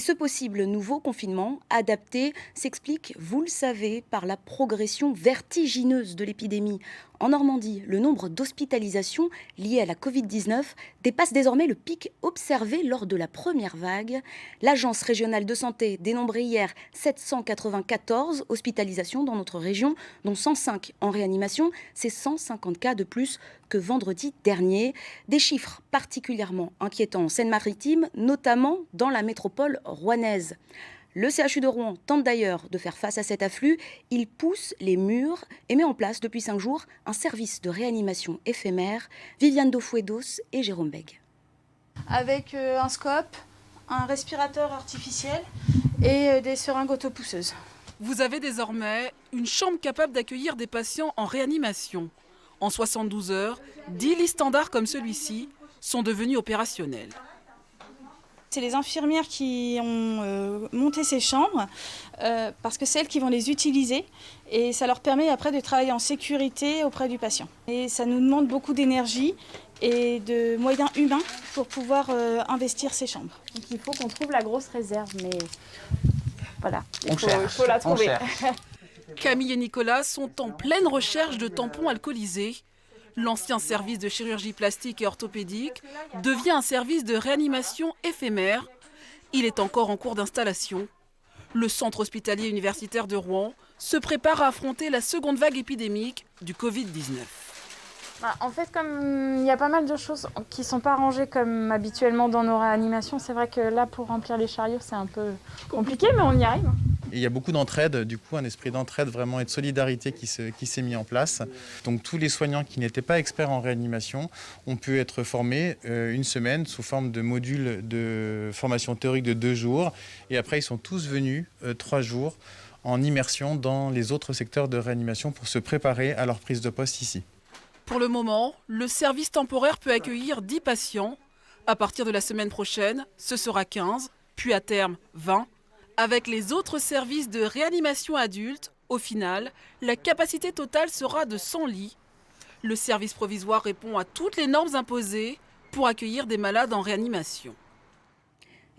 Ce possible nouveau confinement adapté s'explique, vous le savez, par la progression vertigineuse de l'épidémie. En Normandie, le nombre d'hospitalisations liées à la Covid-19 dépasse désormais le pic observé lors de la première vague. L'Agence régionale de santé dénombrait hier 794 hospitalisations dans notre région, dont 105 en réanimation. C'est 150 cas de plus que vendredi dernier. Des chiffres particulièrement inquiétants en Seine-Maritime, notamment dans la métropole rouennaise. Le CHU de Rouen tente d'ailleurs de faire face à cet afflux. Il pousse les murs et met en place depuis 5 jours un service de réanimation éphémère. Viviane Dofouedos et Jérôme Beg. Avec un scope, un respirateur artificiel et des seringues autopousseuses. Vous avez désormais une chambre capable d'accueillir des patients en réanimation. En 72 heures, 10 lits standards comme celui-ci sont devenus opérationnels. C'est les infirmières qui ont monté ces chambres parce que c'est elles qui vont les utiliser et ça leur permet après de travailler en sécurité auprès du patient. Et ça nous demande beaucoup d'énergie et de moyens humains pour pouvoir investir ces chambres. Donc il faut qu'on trouve la grosse réserve, mais voilà, il faut la trouver. Camille et Nicolas sont en pleine recherche de tampons alcoolisés. L'ancien service de chirurgie plastique et orthopédique devient un service de réanimation éphémère. Il est encore en cours d'installation. Le centre hospitalier universitaire de Rouen se prépare à affronter la seconde vague épidémique du Covid-19. En fait, comme il y a pas mal de choses qui ne sont pas rangées comme habituellement dans nos réanimations, c'est vrai que là, pour remplir les chariots, c'est un peu compliqué, mais on y arrive. Et il y a beaucoup d'entraide, du coup un esprit d'entraide vraiment et de solidarité qui s'est mis en place. Donc tous les soignants qui n'étaient pas experts en réanimation ont pu être formés une semaine sous forme de module de formation théorique de 2 jours. Et après ils sont tous venus 3 jours en immersion dans les autres secteurs de réanimation pour se préparer à leur prise de poste ici. Pour le moment, le service temporaire peut accueillir 10 patients. À partir de la semaine prochaine, ce sera 15, puis à terme 20. Avec les autres services de réanimation adulte, au final, la capacité totale sera de 100 lits. Le service provisoire répond à toutes les normes imposées pour accueillir des malades en réanimation.